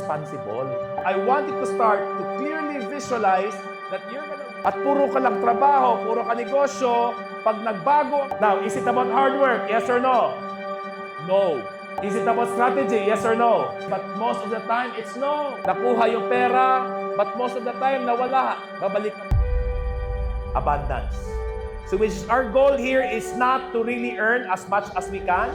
responsible. I want you to start to clearly visualize that you're gonna... At puro ka lang trabaho, puro ka negosyo, pag nagbago... Now, is it about hard work? Yes or no? No. Is it about strategy? Yes or no? But most of the time, it's no. Nakuha yung pera, but most of the time, nawala. Babalik. Abundance. So which is our goal here is not to really earn as much as we can,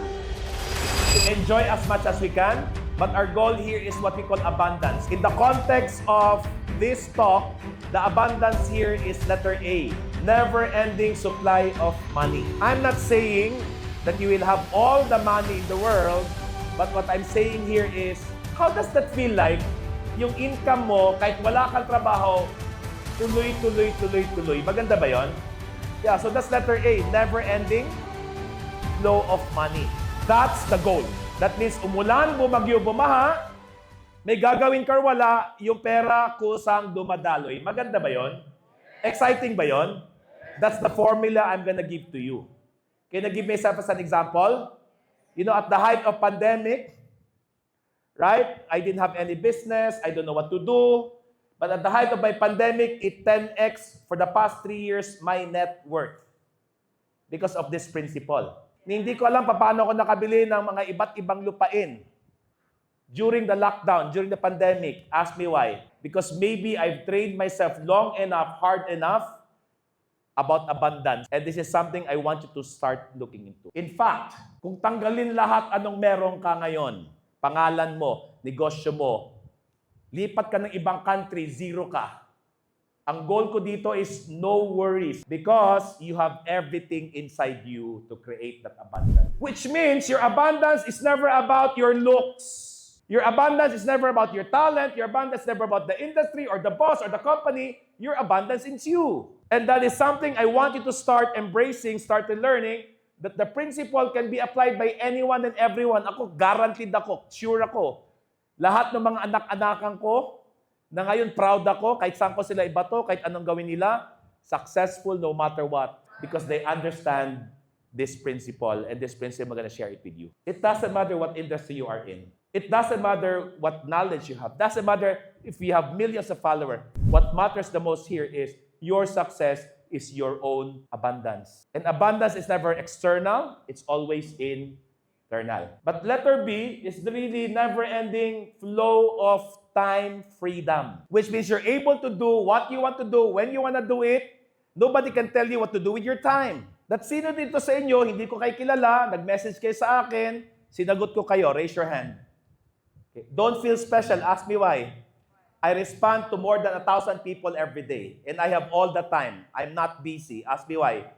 to enjoy as much as we can, but our goal here is what we call abundance. In the context of this talk, the abundance here is letter A, never-ending supply of money. I'm not saying that you will have all the money in the world, but what I'm saying here is, how does that feel like? Yung income mo, kahit wala kang trabaho, tuloy. Maganda ba yon? Yeah, so that's letter A, never-ending flow of money. That's the goal. That means umulan, bumagyo, bumaha, may gagawin ka wala, yung pera kusang dumadaloy. Maganda ba yon? Exciting ba yon? That's the formula I'm gonna give to you. Can I give myself as an example? You know, at the height of pandemic, right? I didn't have any business. I don't know what to do. But at the height of my pandemic, it 10x for the past 3 years my net worth. Because of this principle. Hindi ko alam paano ako nakabili ng mga iba't ibang lupain. During the lockdown, during the pandemic, ask me why. Because maybe I've trained myself long enough, hard enough, about abundance. And this is something I want you to start looking into. In fact, kung tanggalin lahat anong meron ka ngayon, pangalan mo, negosyo mo, lipat ka ng ibang country, zero ka. Ang goal ko dito is no worries because you have everything inside you to create that abundance. Which means your abundance is never about your looks. Your abundance is never about your talent. Your abundance is never about the industry or the boss or the company. Your abundance is you. And that is something I want you to start embracing, start learning, that the principle can be applied by anyone and everyone. Ako, guaranteed ako, sure ako. Lahat ng mga anak-anakan ko, na ngayon proud ako, kahit saan ko sila ibato, kahit anong gawin nila, successful no matter what. Because they understand this principle, and this principle I'm going to share it with you. It doesn't matter what industry you are in. It doesn't matter what knowledge you have. Doesn't matter if you have millions of followers. What matters the most here is your success is your own abundance. And abundance is never external. It's always internal. But letter B is the really never-ending flow of time freedom. Which means you're able to do what you want to do, when you want to do it. Nobody can tell you what to do with your time. That sino dito sa inyo, hindi ko kayo kilala, nag-message kayo sa akin, sinagot ko kayo, raise your hand. Okay. Don't feel special, ask me why. I respond to more than 1,000 people every day, and I have all the time. I'm not busy, ask me why.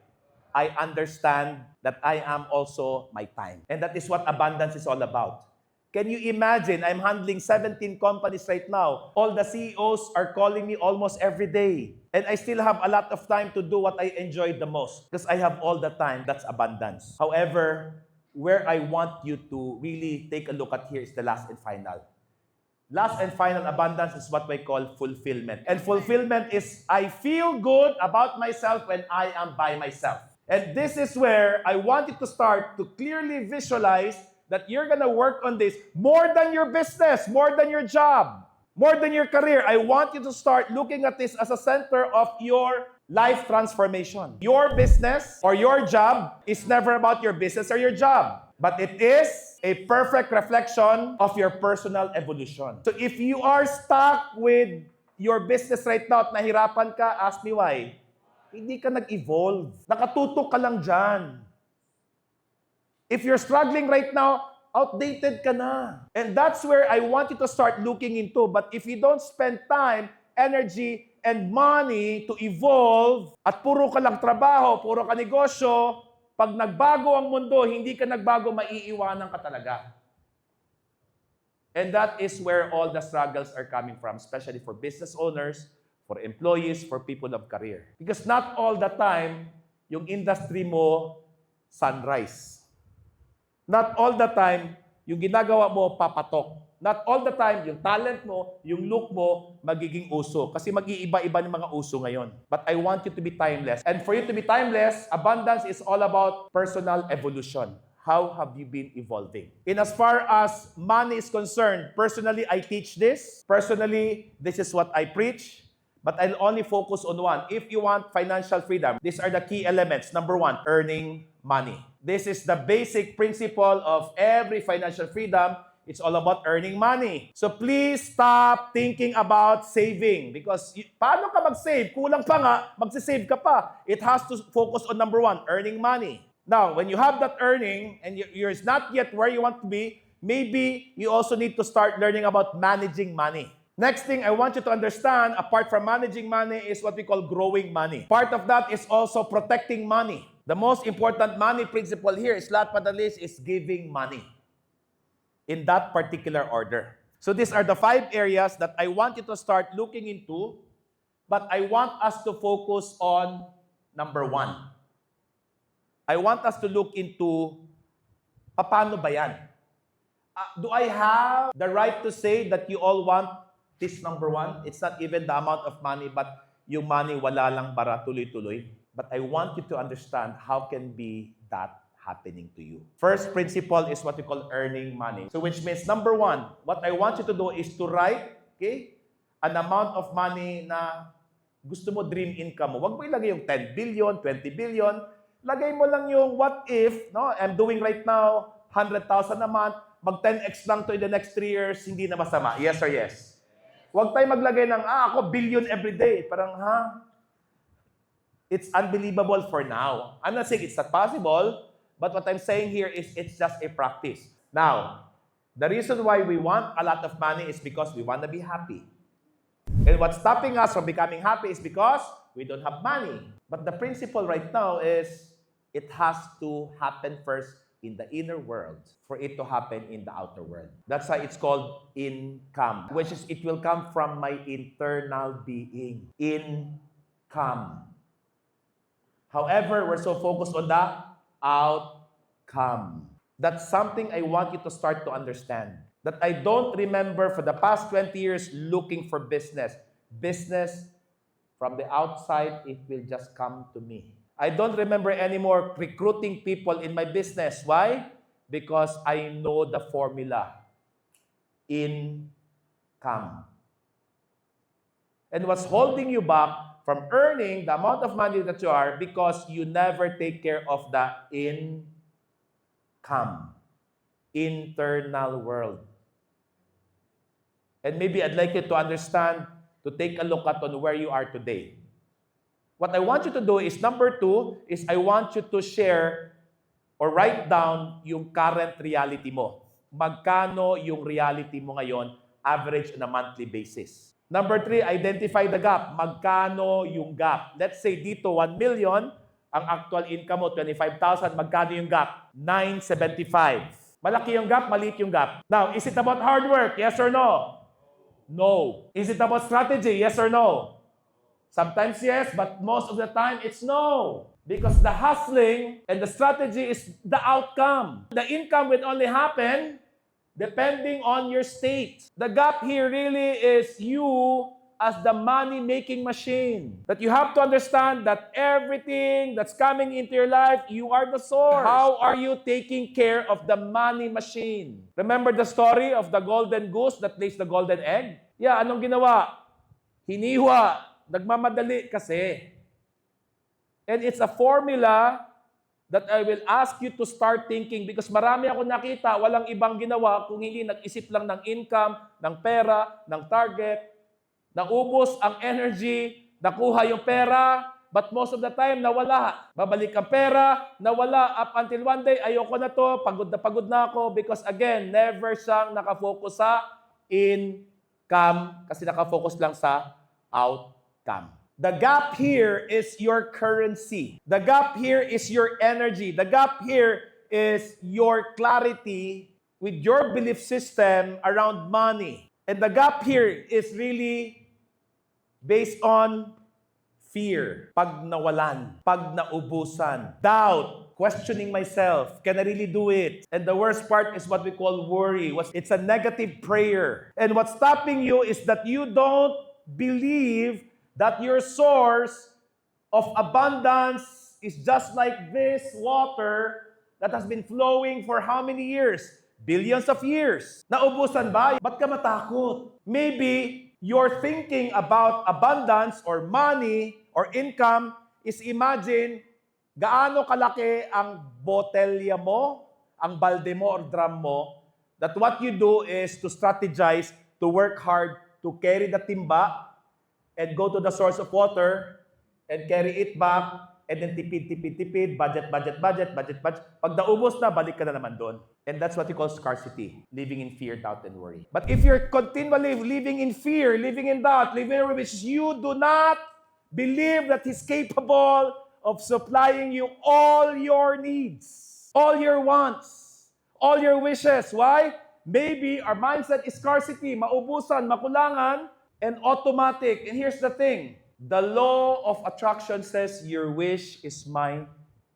I understand that I am also my time. And that is what abundance is all about. Can you imagine, I'm handling 17 companies right now. All the CEOs are calling me almost every day. And I still have a lot of time to do what I enjoy the most. Because I have all the time. That's abundance. However, where I want you to really take a look at here is the last and final. Last and final abundance is what we call fulfillment. And fulfillment is, I feel good about myself when I am by myself. And this is where I want you to start to clearly visualize that you're gonna work on this more than your business, more than your job, more than your career. I want you to start looking at this as a center of your life transformation. Your business or your job is never about your business or your job, but it is a perfect reflection of your personal evolution. So if you are stuck with your business right now at nahirapan ka, ask me why. Hindi ka nag-evolve. Nakatutok ka lang dyan. If you're struggling right now, outdated ka na. And that's where I want you to start looking into. But if you don't spend time, energy, and money to evolve, at puro ka lang trabaho, puro ka negosyo, pag nagbago ang mundo, hindi ka nagbago, maiiwanan ka talaga. And that is where all the struggles are coming from, especially for business owners, for employees, for people of career. Because not all the time, yung industry mo, sunrise. Not all the time, yung ginagawa mo, papatok. Not all the time, yung talent mo, yung look mo, magiging uso. Kasi mag-iiba-iba ng mga uso ngayon. But I want you to be timeless. And for you to be timeless, abundance is all about personal evolution. how have you been evolving? In as far as money is concerned, personally, I teach this. Personally, this is what I preach. But I'll only focus on one. If you want financial freedom, these are the key elements. Number one, earning money. This is the basic principle of every financial freedom. It's all about earning money. So please stop thinking about saving. Because paano ka mag-save? Kulang pa nga, magsisave ka pa. It has to focus on number one, earning money. Now, when you have that earning and you're not yet where you want to be, maybe you also need to start learning about managing money. Next thing I want you to understand, apart from managing money, is what we call growing money. Part of that is also protecting money. The most important money principle here is last but not least is giving money. In that particular order. So these are the 5 areas that I want you to start looking into, but I want us to focus on number 1. I want us to look into, paano ba yan? Do I have the right to say that you all want this number 1? It's not even the amount of money, but yung money wala lang bara tuloy-tuloy. But I want you to understand how can be that happening to you. First principle is what we call earning money. So which means number 1, what I want you to do is to write, okay, an amount of money na gusto mo dream income mo. Huwag mo ilagay yung 10 billion, 20 billion. Lagay mo lang yung what if, no? I'm doing right now 100,000 a month, mag 10x lang to in the next 3 years, hindi na masama. Yes or yes? Huwag tayo maglagay ng, ako billion every day. Parang, It's unbelievable for now. I'm not saying it's not possible, but what I'm saying here is it's just a practice. Now, the reason why we want a lot of money is because we want to be happy. And what's stopping us from becoming happy is because we don't have money. But the principle right now is it has to happen first in the inner world for it to happen in the outer world. That's why it's called income, which is it will come from my internal being. Income. However, we're so focused on the outcome. That's something I want you to start to understand. That I don't remember for the past 20 years looking for business. Business, from the outside, it will just come to me. I don't remember anymore recruiting people in my business. Why? Because I know the formula. Income. And what's holding you back from earning the amount of money that you are because you never take care of the income. Internal world. And maybe I'd like you to understand, to take a look at on where you are today. What I want you to do is, number 2, is I want you to share or write down yung current reality mo. Magkano yung reality mo ngayon, average on a monthly basis. Number 3, identify the gap. Magkano yung gap? Let's say dito, 1 million, ang actual income mo, 25,000. Magkano yung gap? 975. Malaki yung gap, maliit yung gap. Now, is it about hard work? Yes or no? No. Is it about strategy? Yes or no? Sometimes yes, but most of the time it's no. Because the hustling and the strategy is the outcome. The income will only happen depending on your state. The gap here really is you as the money-making machine. That you have to understand that everything that's coming into your life, you are the source. How are you taking care of the money machine? Remember the story of the golden goose that lays the golden egg? Yeah, anong ginawa? Hiniwa. Nagmamadali kasi. And it's a formula that I will ask you to start thinking because marami ako nakita, walang ibang ginawa kung hindi nag-isip lang ng income, ng pera, ng target, naubos ang energy, nakuha yung pera, but most of the time, nawala. Babalik ang pera, nawala, up until one day, ayoko na to, pagod na ako, because again, never siyang nakafocus sa income, kasi nakafocus lang sa outcome. The gap here is your currency. The gap here is your energy. The gap here is your clarity with your belief system around money. And the gap here is really based on fear, pag nawalan, pag naubusan, doubt, questioning myself, can I really do it? And the worst part is what we call worry. It's a negative prayer. And what's stopping you is that you don't believe that your source of abundance is just like this water that has been flowing for how many years? Billions of years. Naubusan ba? Ba't ka matakot? Maybe you're thinking about abundance or money or income is imagine gaano kalaki ang botelya mo, ang balde mo or drum mo, that what you do is to strategize, to work hard, to carry the timba, and go to the source of water, and carry it back, and then tipid, budget. Pag naubos na, balik ka na naman doon. And that's what you call scarcity, living in fear, doubt, and worry. But if you're continually living in fear, living in doubt, living in worry, which you do not believe that He's capable of supplying you all your needs, all your wants, all your wishes. Why? Maybe our mindset is scarcity, maubusan, makulangan, and automatic. And here's the thing. The law of attraction says your wish is my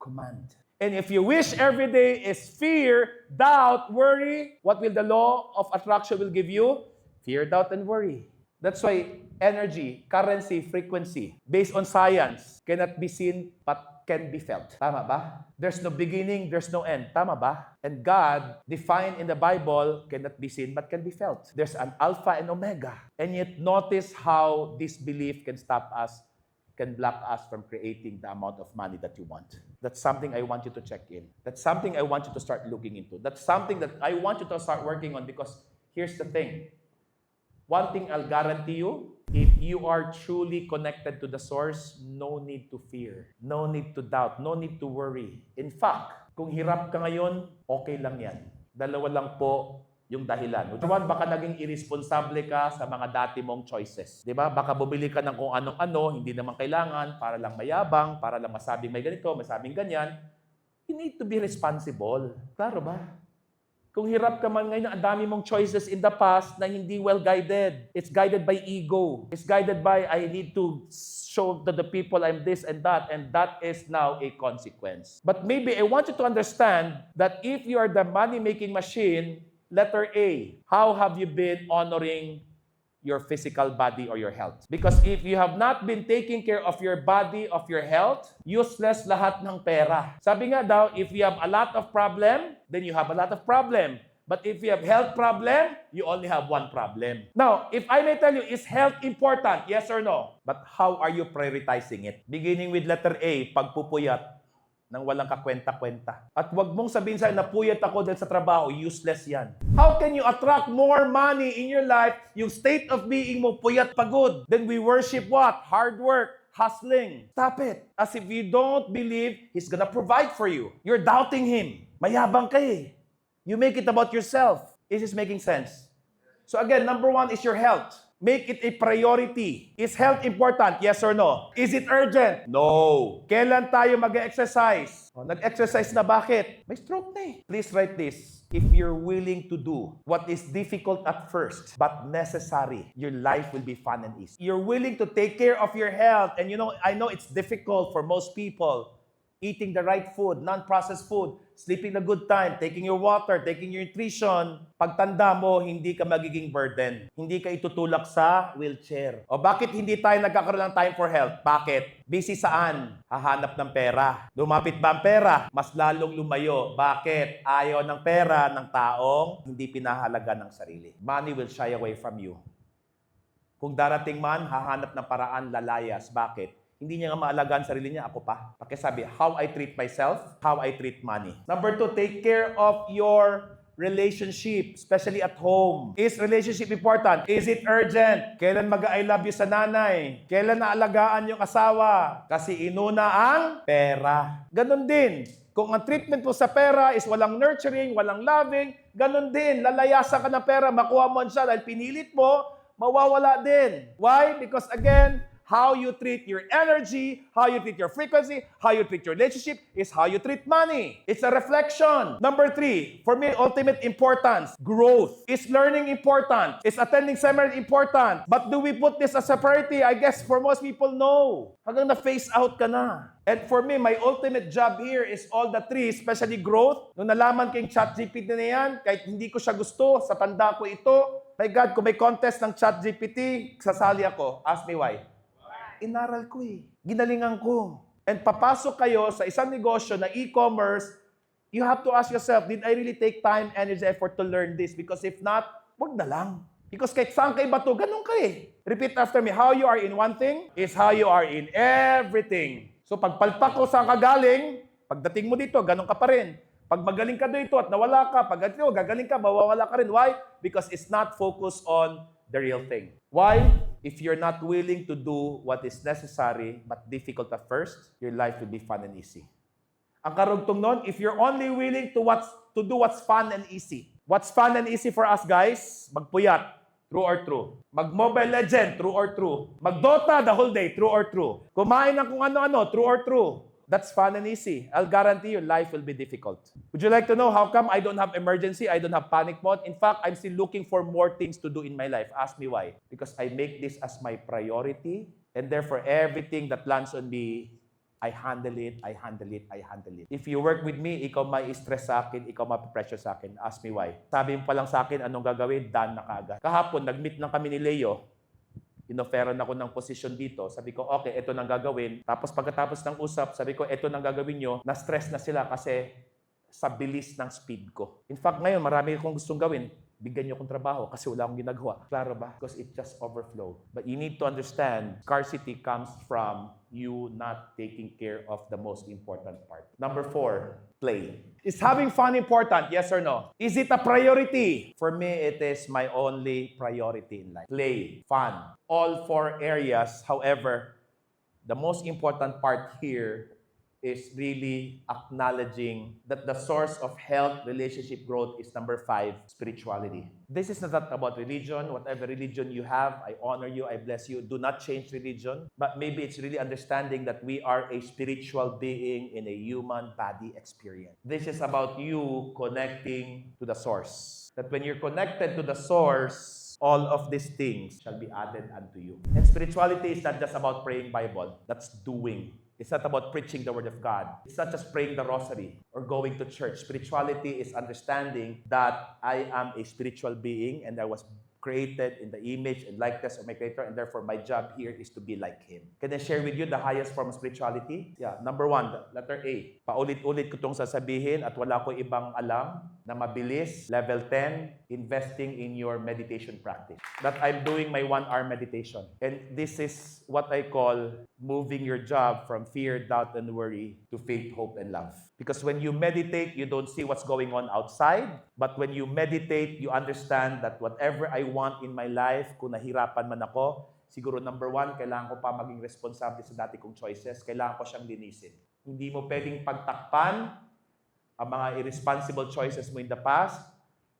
command. And if your wish every day is fear, doubt, worry, what will the law of attraction will give you? Fear, doubt, and worry. That's why energy, currency, frequency, based on science, cannot be seen but can be felt. Tama ba? There's no beginning, there's no end. Tama ba? And God, defined in the Bible, cannot be seen but can be felt. There's an alpha and omega. And yet notice how this belief can stop us, can block us from creating the amount of money that you want. That's something I want you to check in. That's something I want you to start looking into. That's something that I want you to start working on, because here's the thing. One thing I'll guarantee you, if you are truly connected to the source, no need to fear, no need to doubt, no need to worry. In fact, kung hirap ka ngayon, okay lang yan. Dalawa lang po yung dahilan. One, baka naging irresponsible ka sa mga dati mong choices. Diba? Baka bumili ka ng kung anong-ano, hindi naman kailangan, para lang mayabang, para lang masabing may ganito, masabing ganyan. You need to be responsible. Klaro ba? Kung hirap ka man ngayon, ang dami mong choices in the past na hindi well-guided. It's guided by ego. It's guided by, I need to show to the people I'm this and that is now a consequence. But maybe I want you to understand that if you are the money-making machine, letter A, how have you been honoring your physical body or your health? Because if you have not been taking care of your body, of your health, useless lahat ng pera. Sabi nga daw, if you have a lot of problem, then you have a lot of problem. But if you have health problem, you only have one problem. Now, if I may tell you, is health important? Yes or no? But how are you prioritizing it? Beginning with letter A, pagpupuyat nang walang kakwenta-kwenta. At wag mong sabihin sa'yo, napuyat ako dahil sa trabaho, useless yan. How can you attract more money in your life, yung state of being mo puyat pagod? Then we worship what? Hard work, hustling. Stop it. As if you don't believe He's gonna provide for you. You're doubting Him. Mayabang ka eh. You make it about yourself. Is this making sense? So again, number one is your health. Make it a priority. Is health important? Yes or no? Is it urgent? No. Kailan tayo mag-exercise? Nag-exercise na bakit? May stroke na eh. Please write this. If you're willing to do what is difficult at first, but necessary, your life will be fun and easy. You're willing to take care of your health. And you know, I know it's difficult for most people. Eating the right food, non-processed food, sleeping a good time, taking your water, taking your nutrition. Pagtanda mo, hindi ka magiging burden. Hindi ka itutulak sa wheelchair. O bakit hindi tayo nagkakaroon ng time for health? Bakit? Busy saan? Hahanap ng pera. Lumapit ba ang pera? Mas lalong lumayo. Bakit? Ayaw ng pera ng taong hindi pinahalaga ng sarili. Money will shy away from you. Kung darating man, hahanap ng paraan, lalayas. Bakit? Hindi niya nga maalagaan sarili niya, ako pa. Pakisabi, how I treat myself, how I treat money. Number two, take care of your relationship, especially at home. Is relationship important? Is it urgent? Kailan mag-I love you sa nanay? Kailan naalagaan yung asawa? Kasi inuna ang pera. Ganon din. Kung ang treatment mo sa pera is walang nurturing, walang loving, ganon din. Lalayasan ka ng pera, makuha mo siya dahil pinilit mo, mawawala din. Why? Because again, how you treat your energy, how you treat your frequency, how you treat your relationship is how you treat money. It's a reflection. Number three, for me, ultimate importance, growth. Is learning important? Is attending seminar important? But do we put this as a priority? I guess for most people, no. Hanggang na-phase out ka na. And for me, my ultimate job here is all the three, especially growth. Nung nalaman ko yung ChatGPT na yan, kahit hindi ko siya gusto, sa tanda ko ito, my God, kung may contest ng ChatGPT, sasali ako. Ask me why. Inaral ko eh. Ginalingan ko. And papasok kayo sa isang negosyo na e-commerce, You have to ask yourself, did I really take time, energy, effort to learn this? Because if not, wag na lang. Because kahit saan kay bato, ganun ka eh. Repeat after me, how you are in one thing is how you are in everything. So pagpalpak ko saan ka galing, pagdating mo dito, ganun ka pa rin. Pag magaling ka dito at nawala ka, pag dito, gagaling ka, mawawala ka rin. Why? Because it's not focused on the real thing. Why? If you're not willing to do what is necessary but difficult at first, your life will be fun and easy. Ang karugtong nun, if you're only willing to do what's fun and easy. What's fun and easy for us, guys? Magpuyat. True or true? Mag-Mobile Legend. True or true? Mag-Dota the whole day. True or true? Kumain ng kung ano-ano. True or true? That's fun and easy. I'll guarantee you, life will be difficult. Would you like to know how come I don't have emergency? I don't have panic mode? In fact, I'm still looking for more things to do in my life. Ask me why. Because I make this as my priority, and therefore everything that lands on me, I handle it, I handle it, I handle it. If you work with me, ikaw may stress sa akin, ikaw mapipressure sa akin. Ask me why. Sabi mo pa lang sa akin, anong gagawin? Done na kaagad. Kahapon, nag-meet lang kami ni Leo. Inoferan ako ng position dito. Sabi ko, okay, ito nang gagawin. Tapos pagkatapos ng usap, sabi ko, ito nang gagawin nyo. Na-stress na sila kasi sa bilis ng speed ko. In fact, ngayon, marami akong gustong gawin. Bigyan nyo akong trabaho kasi wala akong ginagawa. Klaro ba? Because it just overflowed. But you need to understand, scarcity comes from you not taking care of the most important part. Number 4, play. Is having fun important? Yes or no? Is it a priority? For me, it is my only priority in life. Play, fun. All 4 areas. However, the most important part here is really acknowledging that the source of health, relationship growth is number 5, spirituality. This is not about religion. Whatever religion you have, I honor you, I bless you. Do not change religion. But maybe it's really understanding that we are a spiritual being in a human body experience. This is about you connecting to the source. That when you're connected to the source, all of these things shall be added unto you. And spirituality is not just about praying Bible. That's doing. It's not about preaching the Word of God. It's not just praying the rosary or going to church. Spirituality is understanding that I am a spiritual being and I was created in the image and likeness of my Creator, and therefore my job here is to be like Him. Can I share with you the highest form of spirituality? Yeah, number 1, letter A. Paulit-ulit ko itong sasabihin at wala ko ibang alam na mabilis. Level 10, investing in your meditation practice. That I'm doing my 1-hour meditation. And this is what I call moving your job from fear, doubt, and worry to faith, hope, and love. Because when you meditate, you don't see what's going on outside. But when you meditate, you understand that whatever I want in my life, kung nahirapan man ako, siguro number 1, kailangan ko pa maging responsable sa dati kong choices. Kailangan ko siyang linisin. Hindi mo pwedeng pagtakpan ang mga irresponsible choices mo in the past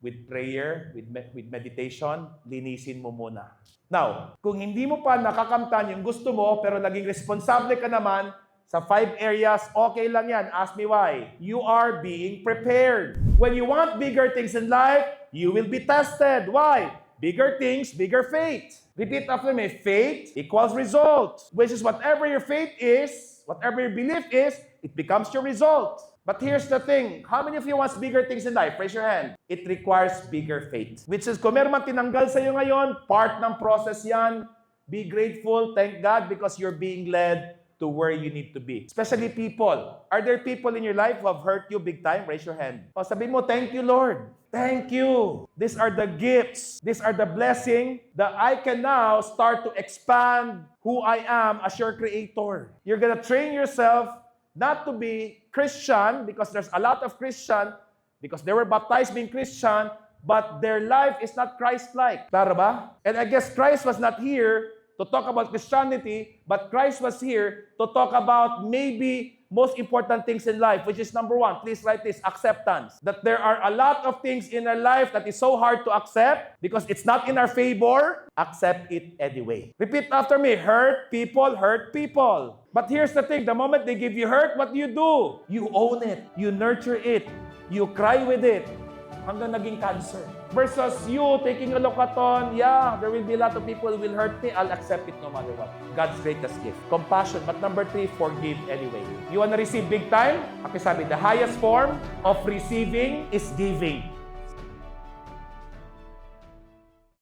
with prayer, with meditation. Linisin mo muna. Now, kung hindi mo pa nakakamtan yung gusto mo, pero naging responsable ka naman, sa 5 areas, okay lang yan. Ask me why. You are being prepared. When you want bigger things in life, you will be tested. Why? Bigger things, bigger faith. Repeat after me. Faith equals result. Which is whatever your faith is, whatever your belief is, it becomes your result. But here's the thing. How many of you wants bigger things in life? Raise your hand. It requires bigger faith. Which is, kung meron man tinanggal sa'yo ngayon, part ng process yan. Be grateful. Thank God because you're being led to where you need to be. Especially people. Are there people in your life who have hurt you big time? Raise your hand. O sabihin mo, thank you, Lord. Thank you. These are the gifts. These are the blessing that I can now start to expand who I am as your creator. You're gonna train yourself not to be Christian because there's a lot of Christian because they were baptized being Christian, but their life is not Christ-like. Klaro ba? And I guess Christ was not here to talk about Christianity, but Christ was here to talk about maybe most important things in life, which is number 1. Please write this, acceptance. That there are a lot of things in our life that is so hard to accept because it's not in our favor. Accept it anyway. Repeat after me, hurt people, hurt people. But here's the thing, the moment they give you hurt, what do? You own it. You nurture it. You cry with it. Hanggang naging cancer. Versus you taking a locaton, yeah, there will be a lot of people who will hurt me. I'll accept it no matter what. God's greatest gift. Compassion. But number 3, forgive anyway. You want to receive big time? Sabi, the highest form of receiving is giving.